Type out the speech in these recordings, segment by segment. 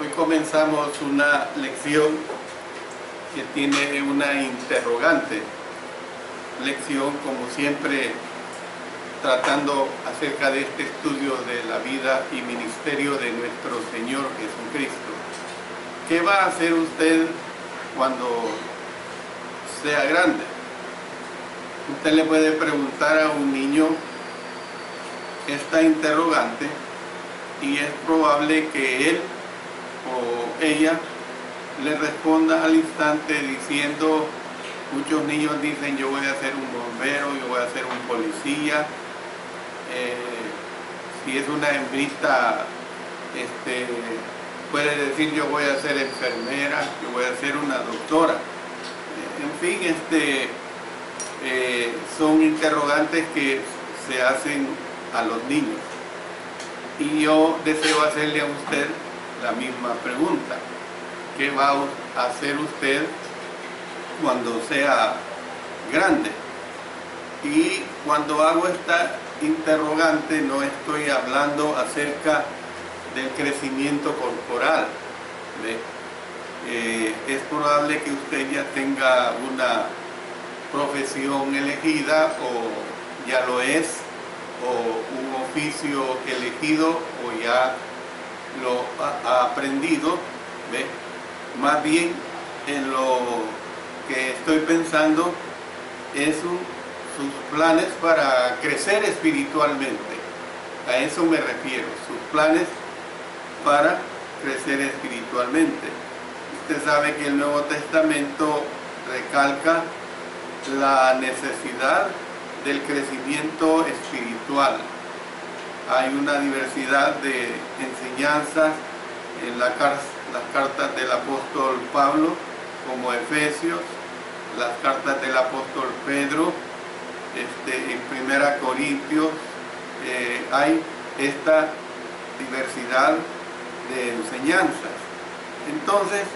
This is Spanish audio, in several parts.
Hoy comenzamos una lección que tiene una interrogante. Lección, como siempre, tratando acerca de este estudio de la vida y ministerio de nuestro Señor Jesucristo. ¿Qué va a hacer usted cuando sea grande? Usted le puede preguntar a un niño esta interrogante y es probable que él o ella le responda al instante diciendo, muchos niños dicen yo voy a ser un bombero, yo voy a ser un policía, si es una hembrita puede decir yo voy a ser enfermera, yo voy a ser una doctora. En fin, son interrogantes que se hacen a los niños. Y yo deseo hacerle a usted la misma pregunta. ¿Qué va a hacer usted cuando sea grande? Y cuando hago esta interrogante no estoy hablando acerca del crecimiento corporal. Es probable que usted ya tenga una profesión elegida o ya lo es, o un oficio elegido o ya lo ha aprendido. Más bien en lo que estoy pensando es sus planes para crecer espiritualmente. A eso me refiero, sus planes para crecer espiritualmente. Usted sabe que el Nuevo Testamento recalca la necesidad del crecimiento espiritual. Hay una diversidad de enseñanzas en las cartas del apóstol Pablo, como Efesios, las cartas del apóstol Pedro, en 1 Corintios, hay esta diversidad de enseñanzas. Entonces,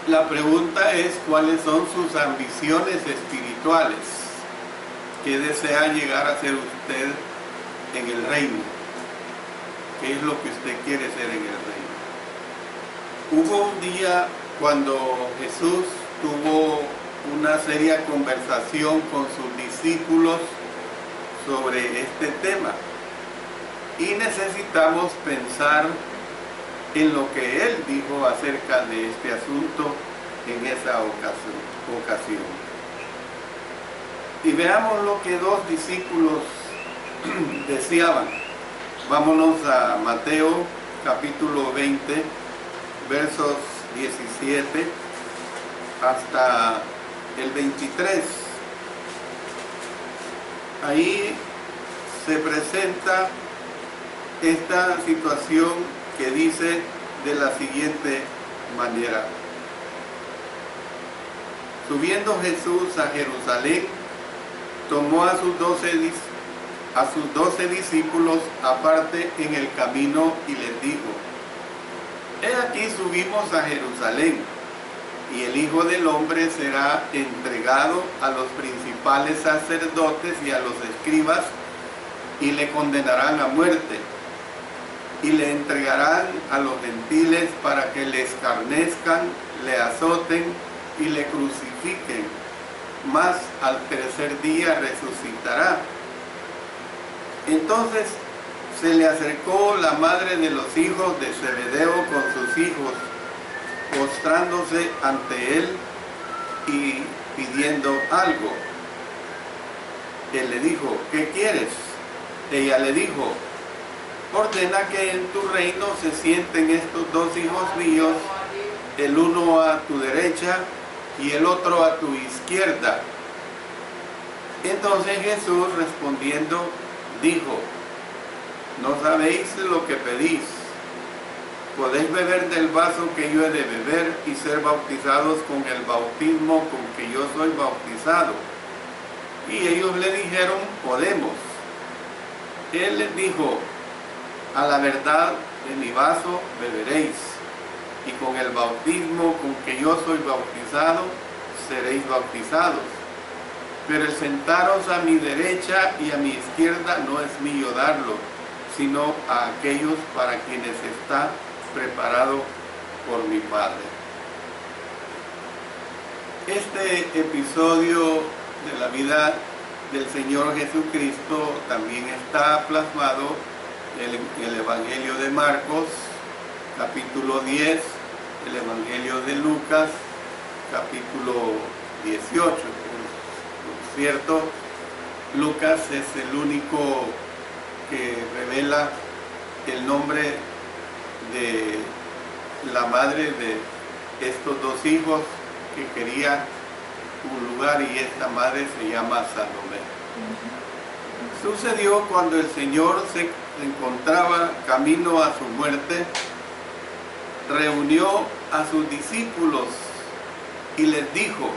la pregunta es cuáles son sus ambiciones espirituales. ¿Qué desea llegar a ser usted en el reino? ¿Qué es lo que usted quiere ser en el reino? Hubo un día cuando Jesús tuvo una seria conversación con sus discípulos sobre este tema. Y necesitamos pensar en lo que Él dijo acerca de este asunto en esa ocasión. Y veamos lo que dos discípulos deseaban. Vámonos a Mateo capítulo 20, versos 17 hasta el 23. Ahí se presenta esta situación que dice de la siguiente manera: subiendo Jesús a Jerusalén, tomó a sus 12 discípulos aparte en el camino y les dijo: he aquí subimos a Jerusalén, y el Hijo del Hombre será entregado a los principales sacerdotes y a los escribas, y le condenarán a muerte, y le entregarán a los gentiles para que le escarnezcan, le azoten y le crucifiquen, mas al tercer día resucitará. Entonces se le acercó la madre de los hijos de Zebedeo con sus hijos, postrándose ante él y pidiendo algo. Él le dijo: ¿qué quieres? Ella le dijo: ordena que en tu reino se sienten estos dos hijos míos, el uno a tu derecha y el otro a tu izquierda. Entonces Jesús respondiendo dijo: no sabéis lo que pedís. ¿Podéis beber del vaso que yo he de beber y ser bautizados con el bautismo con que yo soy bautizado? Y ellos le dijeron: podemos. Él les dijo: a la verdad de mi vaso beberéis, y con el bautismo con que yo soy bautizado seréis bautizados. Pero el sentaros a mi derecha y a mi izquierda no es mío darlo, sino a aquellos para quienes está preparado por mi Padre. Este episodio de la vida del Señor Jesucristo también está plasmado en el Evangelio de Marcos, capítulo 10, el Evangelio de Lucas, capítulo 18. Por cierto, Lucas es el único que revela el nombre de la madre de estos dos hijos que quería un lugar, y esta madre se llama Salomé. Sucedió cuando el Señor se encontraba camino a su muerte, reunió a sus discípulos y les dijo,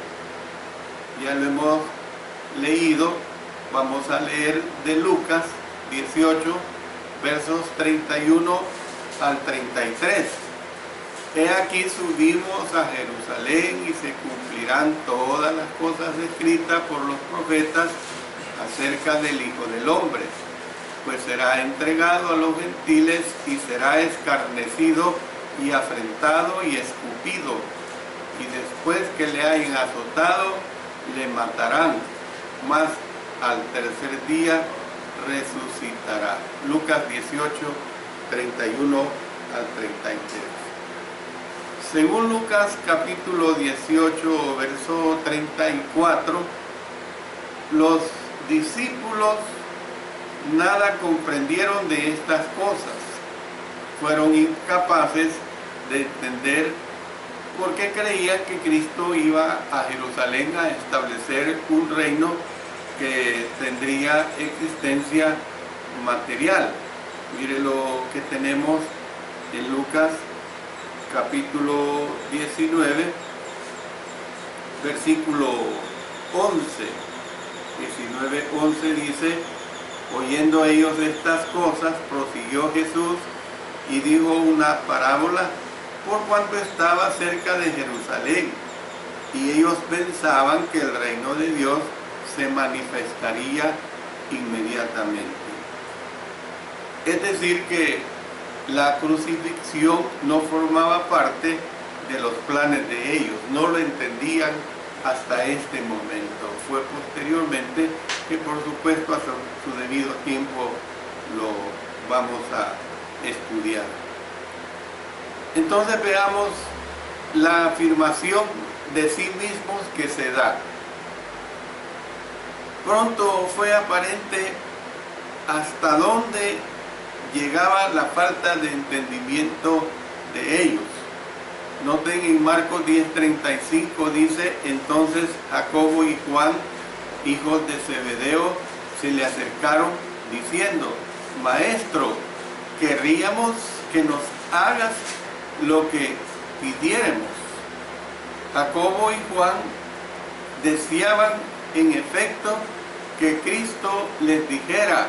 ya lo hemos leído, vamos a leer de Lucas 18, versos 31 al 33. He aquí subimos a Jerusalén y se cumplirán todas las cosas escritas por los profetas acerca del Hijo del Hombre, pues será entregado a los gentiles y será escarnecido y afrentado y escupido, y después que le hayan azotado, le matarán, mas al tercer día resucitará. Lucas 18, 31 al 33. Según Lucas capítulo 18, verso 34, los discípulos nada comprendieron de estas cosas. Fueron incapaces de entender por qué creían que Cristo iba a Jerusalén a establecer un reino que tendría existencia material. Mire lo que tenemos en Lucas capítulo 19, versículo 11. 19:11 dice, oyendo ellos estas cosas, prosiguió Jesús y dijo una parábola por cuanto estaba cerca de Jerusalén, y ellos pensaban que el reino de Dios se manifestaría inmediatamente. Es decir, que la crucifixión no formaba parte de los planes de ellos, no lo entendían hasta este momento. Fue posteriormente que, por supuesto, a su debido tiempo lo vamos a estudiar. Entonces veamos la afirmación de sí mismos que se da. Pronto fue aparente hasta dónde llegaba la falta de entendimiento de ellos. Noten en Marcos 10:35 dice, entonces Jacobo y Juan, hijos de Zebedeo, se le acercaron diciendo, Maestro, querríamos que nos hagas lo que pidiéramos. Jacobo y Juan deseaban en efecto que Cristo les dijera,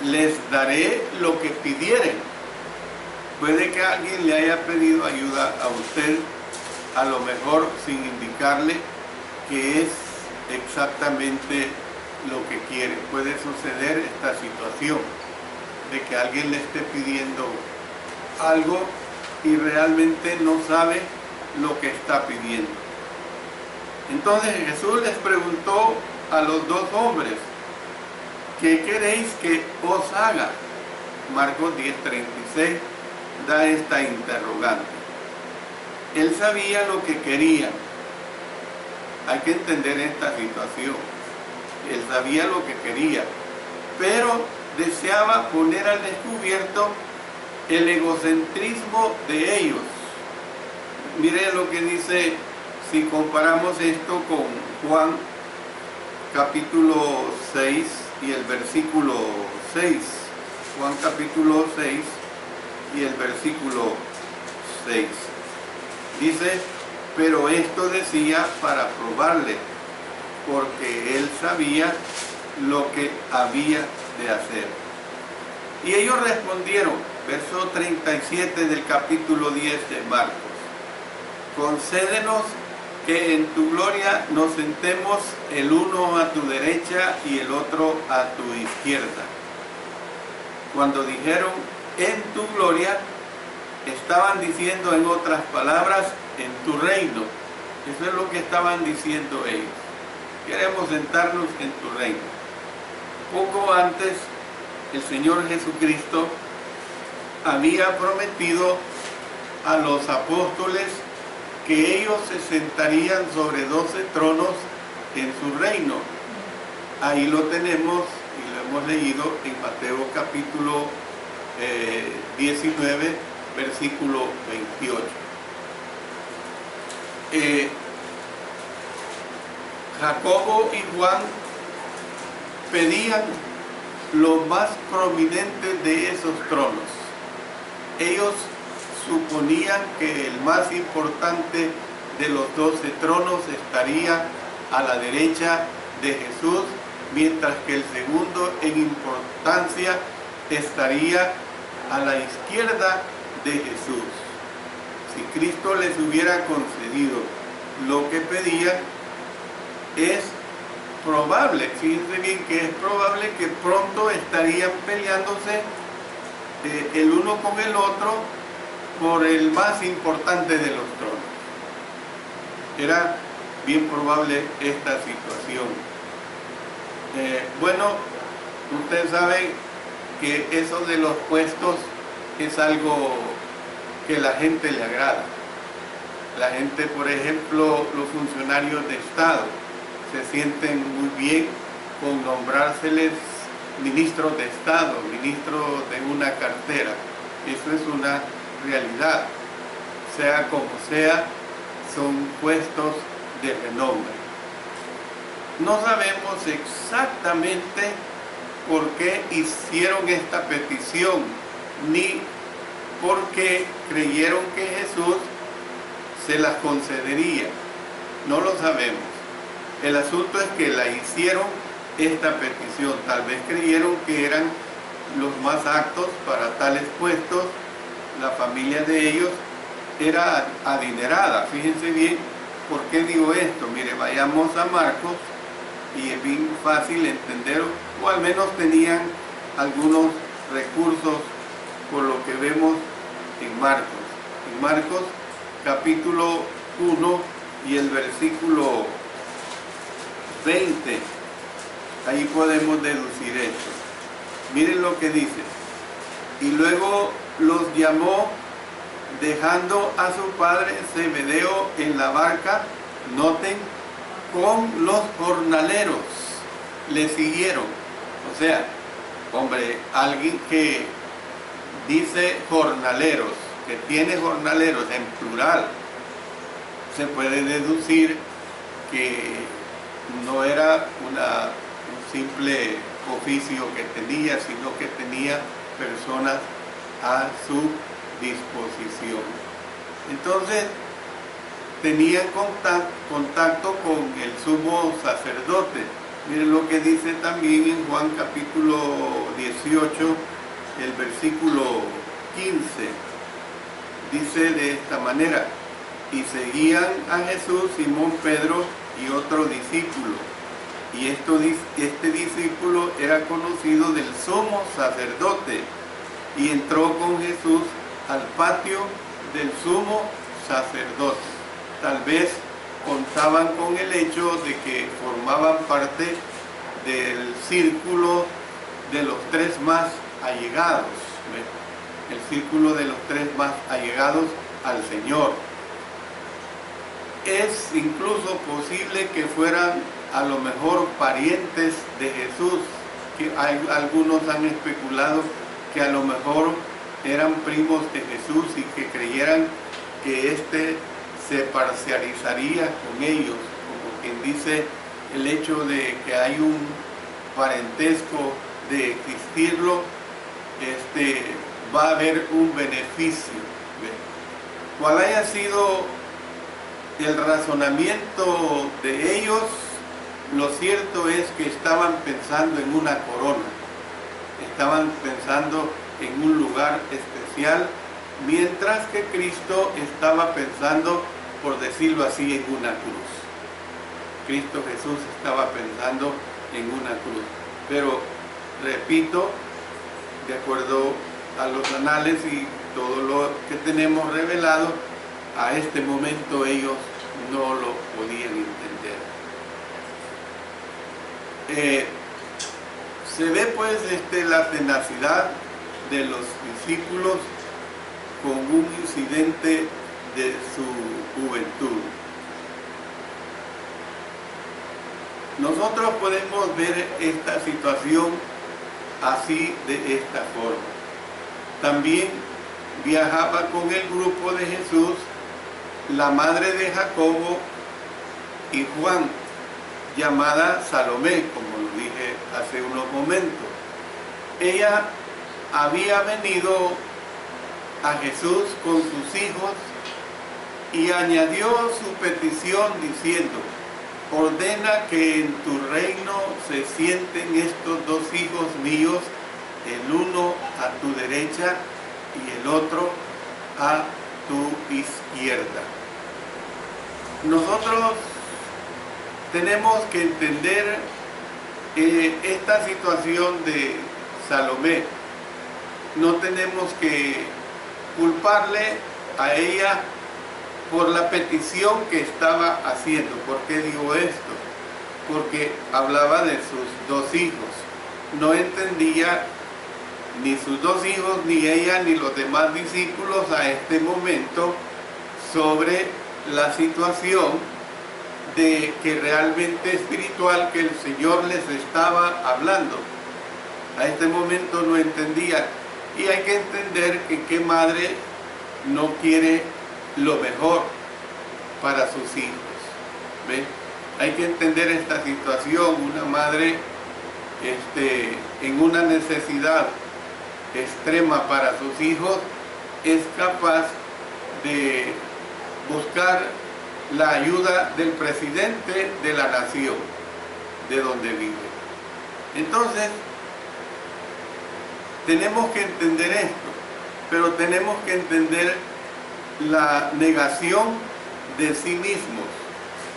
les daré lo que pidieren. Puede que alguien le haya pedido ayuda a usted, a lo mejor sin indicarle qué es exactamente lo que quiere. Puede suceder esta situación de que alguien le esté pidiendo algo y realmente no sabe lo que está pidiendo. Entonces Jesús les preguntó a los dos hombres, ¿qué queréis que os haga? Marcos 10:36 da esta interrogante. Él sabía lo que querían. Hay que entender esta situación. Él sabía lo que quería, pero deseaba poner al descubierto el egocentrismo de ellos. Mire lo que dice, si comparamos esto con Juan capítulo 6 y el versículo 6. Juan capítulo 6 y el versículo 6. Dice, pero esto decía para probarle, porque él sabía lo que había de hacer. Y ellos respondieron, verso 37 del capítulo 10 de Marcos, concédenos que en tu gloria nos sentemos el uno a tu derecha y el otro a tu izquierda. Cuando dijeron en tu gloria, Estaban diciendo, en otras palabras, en tu reino. Eso es lo que estaban diciendo ellos. Queremos sentarnos en tu reino. Poco antes, el Señor Jesucristo había prometido a los apóstoles que ellos se sentarían sobre 12 tronos en su reino. Ahí lo tenemos y lo hemos leído en Mateo capítulo 19, versículo 28. Jacobo y Juan pedían lo más prominente de esos tronos. Ellos suponían que el más importante de los 12 tronos estaría a la derecha de Jesús, mientras que el segundo en importancia estaría a la izquierda de Jesús. Si Cristo les hubiera concedido lo que pedían, es probable, fíjense bien que es probable que pronto estarían peleándose el uno con el otro por el más importante de los tronos. Era bien probable esta situación. Bueno, ustedes saben que eso de los puestos es algo que a la gente le agrada. La gente, por ejemplo, los funcionarios de Estado, se sienten muy bien con nombrárseles ministros de Estado, ministros de una cartera. Eso es una realidad. Sea como sea, son puestos de renombre. No sabemos exactamente por qué hicieron esta petición, ni por qué creyeron que Jesús se las concedería. No lo sabemos. El asunto es que la hicieron esta petición. Tal vez creyeron que eran los más aptos para tales puestos. La familia de ellos era adinerada. Fíjense bien por qué digo esto. Mire, vayamos a Marcos y es bien fácil entender, o al menos tenían algunos recursos por lo que vemos en Marcos. En Marcos capítulo 1 y el versículo 20, ahí podemos deducir esto. Miren lo que dice: y luego los llamó, dejando a su padre Zebedeo en la barca, noten, con los jornaleros, le siguieron. O sea, hombre, alguien que dice jornaleros, que tiene jornaleros en plural, se puede deducir que no era un simple oficio que tenía, sino que tenía personas a su disposición. Entonces, tenían contacto con el sumo sacerdote. Miren lo que dice también en Juan capítulo 18, el versículo 15. Dice de esta manera: y seguían a Jesús Simón Pedro y otro discípulo. Y este discípulo era conocido del sumo sacerdote, y entró con Jesús al patio del sumo sacerdote. Tal vez contaban con el hecho de que formaban parte del círculo de los tres más allegados, el círculo de los tres más allegados al Señor. Es incluso posible que fueran a lo mejor parientes de Jesús, que algunos han especulado que a lo mejor eran primos de Jesús y que creyeran que éste se parcializaría con ellos, como quien dice, el hecho de que hay un parentesco de existirlo, va a haber un beneficio. ¿Cuál haya sido el razonamiento de ellos? Lo cierto es que estaban pensando en una corona, estaban pensando en un lugar especial, mientras que Cristo estaba pensando, por decirlo así, en una cruz. Cristo Jesús estaba pensando en una cruz. Pero, repito, de acuerdo a los anales y todo lo que tenemos revelado, a este momento ellos no lo podían entender. Se ve pues la tenacidad de los discípulos con un incidente de su juventud. Nosotros podemos ver esta situación así, de esta forma. También viajaba con el grupo de Jesús la madre de Jacobo y Juan, llamada Salomé, como lo dije hace unos momentos. Ella había venido a Jesús con sus hijos y añadió su petición diciendo: ordena que en tu reino se sienten estos dos hijos míos, el uno a tu derecha y el otro a tu izquierda. Nosotros tenemos que entender esta situación de Salomé. No tenemos que culparle a ella por la petición que estaba haciendo. ¿Por qué digo esto? Porque hablaba de sus dos hijos. No entendía ni sus dos hijos, ni ella, ni los demás discípulos a este momento sobre la situación de que realmente espiritual que el Señor les estaba hablando. A este momento no entendía. Y hay que entender que qué madre no quiere lo mejor para sus hijos. ¿Ve? Hay que entender esta situación. Una madre en una necesidad extrema para sus hijos es capaz de buscar la ayuda del presidente de la nación de donde vive. Entonces, tenemos que entender esto, pero tenemos que entender la negación de sí mismos.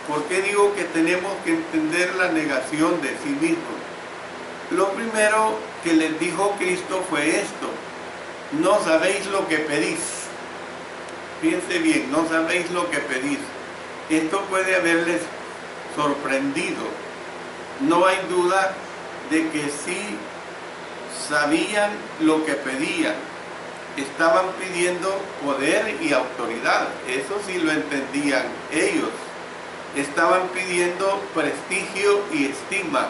¿Por qué digo que tenemos que entender la negación de sí mismos? Lo primero que les dijo Cristo fue esto: no sabéis lo que pedís. Fíjense bien, no sabéis lo que pedís. Esto puede haberles sorprendido. No hay duda de que sí sabían lo que pedían. Estaban pidiendo poder y autoridad. Eso sí lo entendían ellos. Estaban pidiendo prestigio y estima.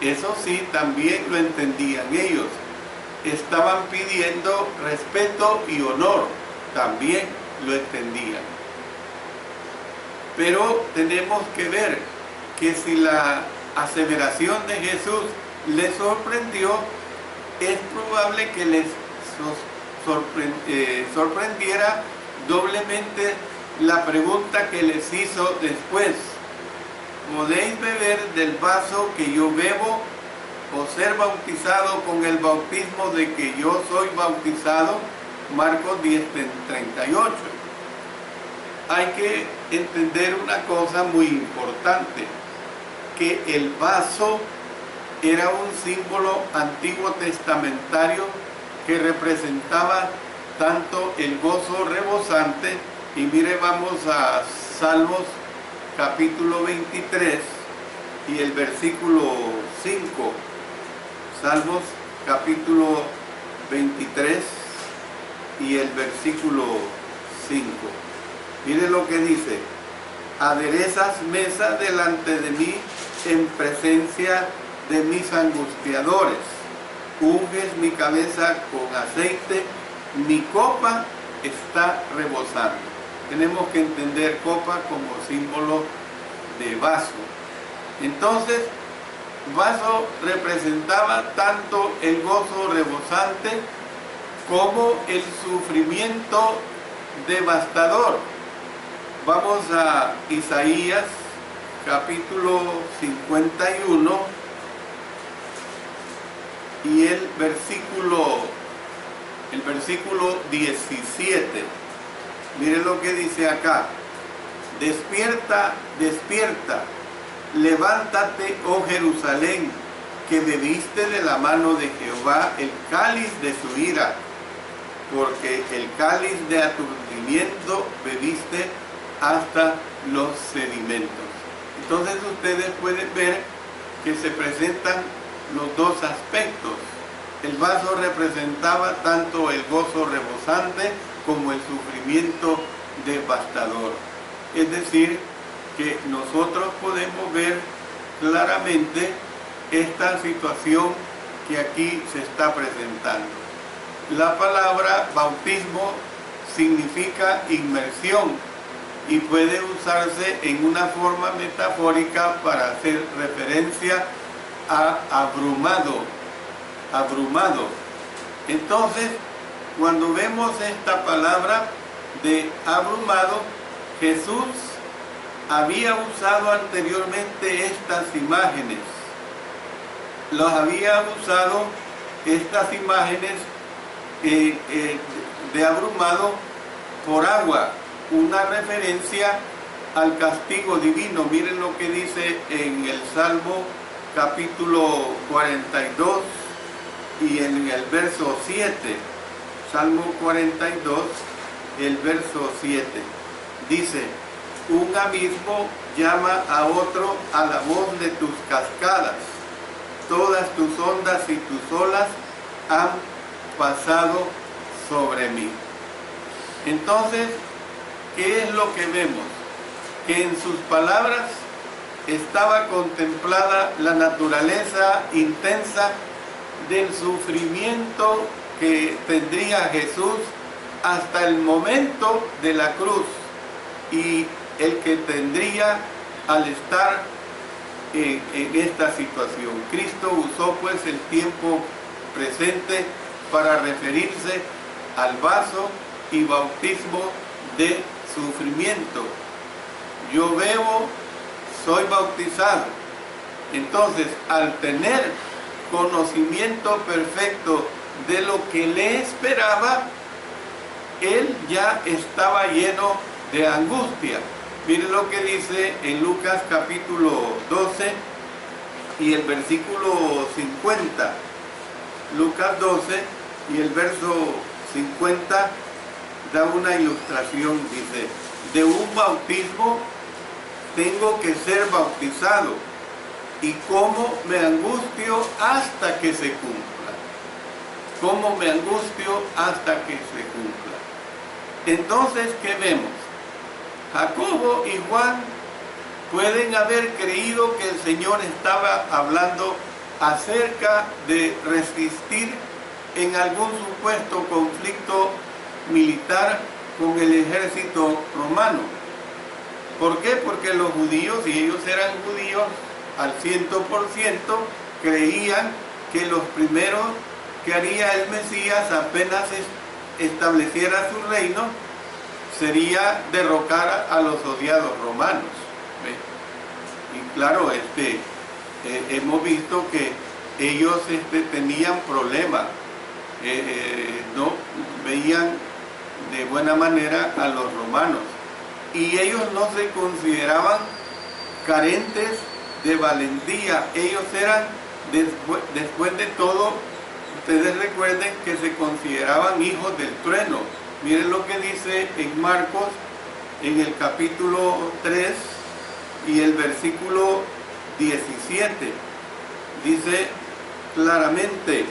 Eso sí también lo entendían ellos. Estaban pidiendo respeto y honor. También lo entendían. Pero tenemos que ver que si la aseveración de Jesús les sorprendió, es probable que les sorprendiera doblemente la pregunta que les hizo después: ¿podéis beber del vaso que yo bebo o ser bautizado con el bautismo de que yo soy bautizado? Marcos 10:38. Hay que entender una cosa muy importante, que el vaso era un símbolo antiguo testamentario que representaba tanto el gozo rebosante. Y mire, vamos a Salmos capítulo 23 y el versículo 5. Salmos capítulo 23 y el versículo 5. Mire lo que dice: aderezas mesa delante de mí en presencia de mis angustiadores, unges mi cabeza con aceite, mi copa está rebosando. Tenemos que entender copa como símbolo de vaso. Entonces, vaso representaba tanto el gozo rebosante como el sufrimiento devastador. Vamos a Isaías capítulo 51 y el versículo 17. Mire lo que dice acá: despierta, despierta, levántate, oh Jerusalén, que bebiste de la mano de Jehová el cáliz de su ira. porque el cáliz de aturdimiento bebiste hasta los sedimentos. Entonces ustedes pueden ver que se presentan los dos aspectos. El vaso representaba tanto el gozo rebosante como el sufrimiento devastador. Es decir, que nosotros podemos ver claramente esta situación que aquí se está presentando. La palabra bautismo significa inmersión y puede usarse en una forma metafórica para hacer referencia a abrumado. Entonces, cuando vemos esta palabra de abrumado, Jesús había usado anteriormente estas imágenes. Los había usado estas imágenes de abrumado por agua, una referencia al castigo divino. Miren lo que dice en el Salmo capítulo 42 y en el verso 7. Salmo 42, el verso 7. Dice: un abismo llama a otro a la voz de tus cascadas. Todas tus ondas y tus olas han pasado sobre mí. Entonces, ¿qué es lo que vemos? Que en sus palabras estaba contemplada la naturaleza intensa del sufrimiento que tendría Jesús hasta el momento de la cruz y el que tendría al estar en esta situación. Cristo usó pues el tiempo presente para referirse al vaso y bautismo de sufrimiento. Yo bebo, soy bautizado. Entonces, al tener conocimiento perfecto de lo que le esperaba, él ya estaba lleno de angustia. Miren lo que dice en Lucas capítulo 12 y el versículo 50. Lucas 12 y el verso 50 da una ilustración. Dice: de un bautismo tengo que ser bautizado, y cómo me angustio hasta que se cumpla. Cómo me angustio hasta que se cumpla. Entonces, ¿qué vemos? Jacobo y Juan pueden haber creído que el Señor estaba hablando acerca de resistir en algún supuesto conflicto militar con el ejército romano. ¿Por qué? Porque los judíos, y ellos eran judíos al 100%, creían que los primeros que haría el Mesías apenas estableciera su reino sería derrocar a los odiados romanos. ¿Ve? Y claro, hemos visto que ellos tenían problemas, no veían de buena manera a los romanos, y ellos no se consideraban carentes de valentía. Ellos eran, después de todo, ustedes recuerden que se consideraban hijos del trueno. Miren lo que dice en Marcos, en el capítulo 3 y el versículo 17. Dice claramente: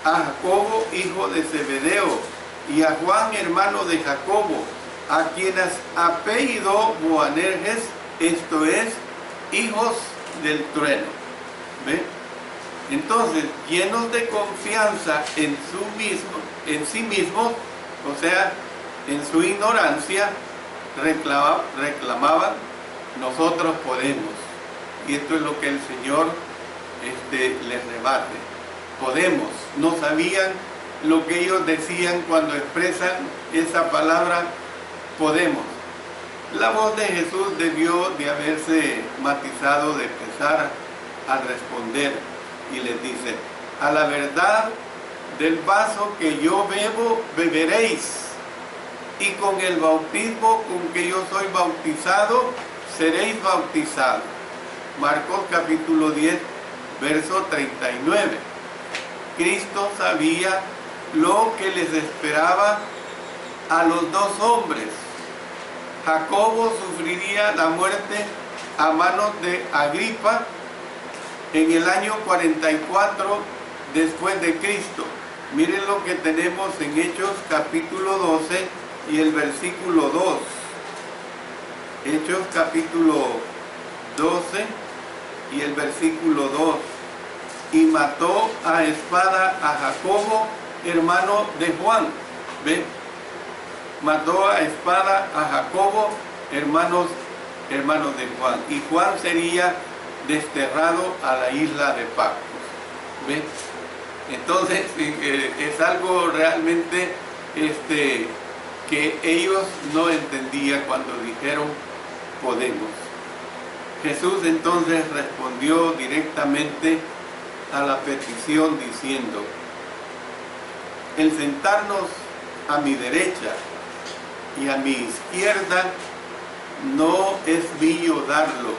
a Jacobo, hijo de Zebedeo, y a Juan, hermano de Jacobo, a quienes apellidó Boanerges, esto es, hijos del trueno. ¿Ve? Entonces, llenos de confianza en sí mismos, o sea, en su ignorancia, reclamaban: nosotros podemos. Y esto es lo que el Señor les rebate. Podemos. No sabían lo que ellos decían cuando expresan esa palabra, podemos. La voz de Jesús debió de haberse matizado de pesar al responder, y les dice: a la verdad, del vaso que yo bebo, beberéis, y con el bautismo con que yo soy bautizado, seréis bautizados. Marcos capítulo 10, verso 39. Cristo sabía lo que les esperaba a los dos hombres. Jacobo sufriría la muerte a manos de Agripa en el año 44 después de Cristo. Miren lo que tenemos en Hechos capítulo 12 y el versículo 2. Hechos capítulo 12 y el versículo 2. Y mató a espada a Jacobo, hermano de Juan. ¿Ve? Mató a espada a Jacobo, hermano de Juan. Y Juan sería desterrado a la isla de Patmos. ¿Ve? Entonces es algo realmente que ellos no entendían cuando dijeron podemos. Jesús entonces respondió directamente a la petición diciendo: el sentarnos a mi derecha y a mi izquierda no es mío darlo,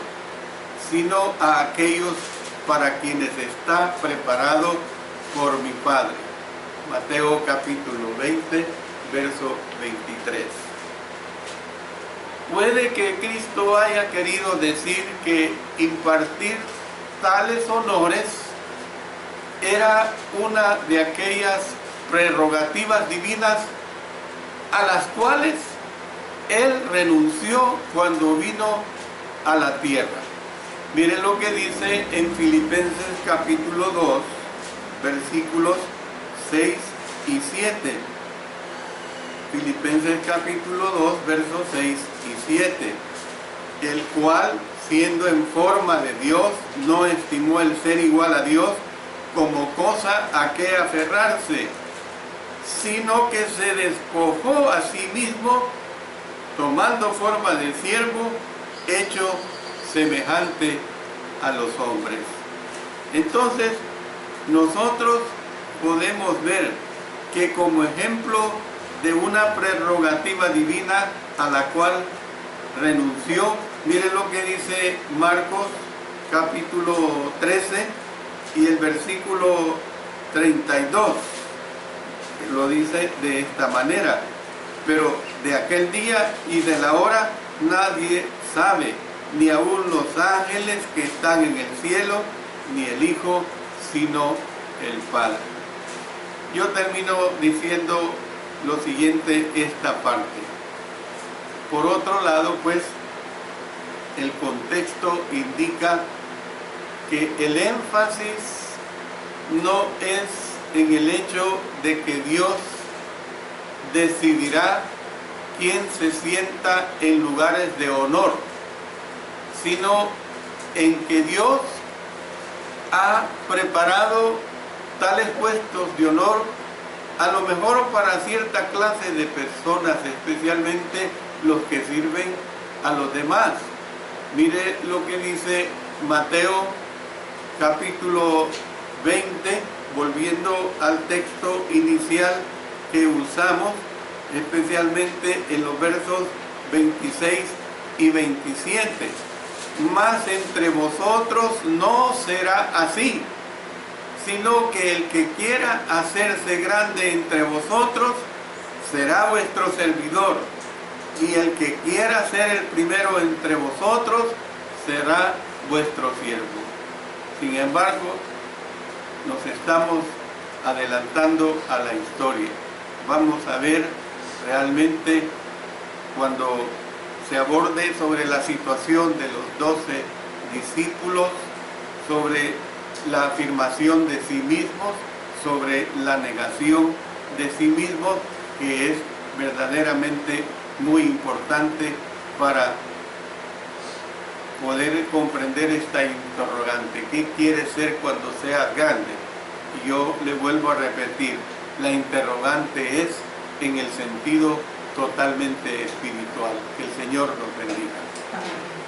sino a aquellos para quienes está preparado por mi Padre. Mateo capítulo 20, verso 23. Puede que Cristo haya querido decir que impartir tales honores era una de aquellas prerrogativas divinas a las cuales Él renunció cuando vino a la tierra. Miren lo que dice en Filipenses capítulo 2, versículos 6 y 7. Filipenses capítulo 2, versos 6 y 7. El cual, siendo en forma de Dios, no estimó el ser igual a Dios como cosa a que aferrarse, sino que se despojó a sí mismo, tomando forma de siervo, hecho semejante a los hombres. Entonces, nosotros podemos ver que como ejemplo de una prerrogativa divina a la cual renunció, miren lo que dice Marcos capítulo 13 y el versículo 32. Lo dice de esta manera: pero de aquel día y de la hora nadie sabe, ni aun los ángeles que están en el cielo, ni el Hijo, sino el Padre. Yo termino diciendo lo siguiente, esta parte. Por otro lado, pues, el contexto indica que el énfasis no es en el hecho de que Dios decidirá quién se sienta en lugares de honor, sino en que Dios ha preparado tales puestos de honor a lo mejor para cierta clase de personas, especialmente los que sirven a los demás. Mire lo que dice Mateo capítulo 20, volviendo al texto inicial que usamos, especialmente en los versos 26 y 27. Mas entre vosotros no será así, sino que el que quiera hacerse grande entre vosotros será vuestro servidor, y el que quiera ser el primero entre vosotros será vuestro siervo. Sin embargo, nos estamos adelantando a la historia. Vamos a ver realmente cuando se aborde sobre la situación de los 12 discípulos, sobre la afirmación de sí mismos, sobre la negación de sí mismos, que es verdaderamente muy importante para poder comprender esta interrogante. ¿Qué quiere ser cuando sea grande? Y yo le vuelvo a repetir, la interrogante es en el sentido totalmente espiritual. Que el Señor nos bendiga. Amén.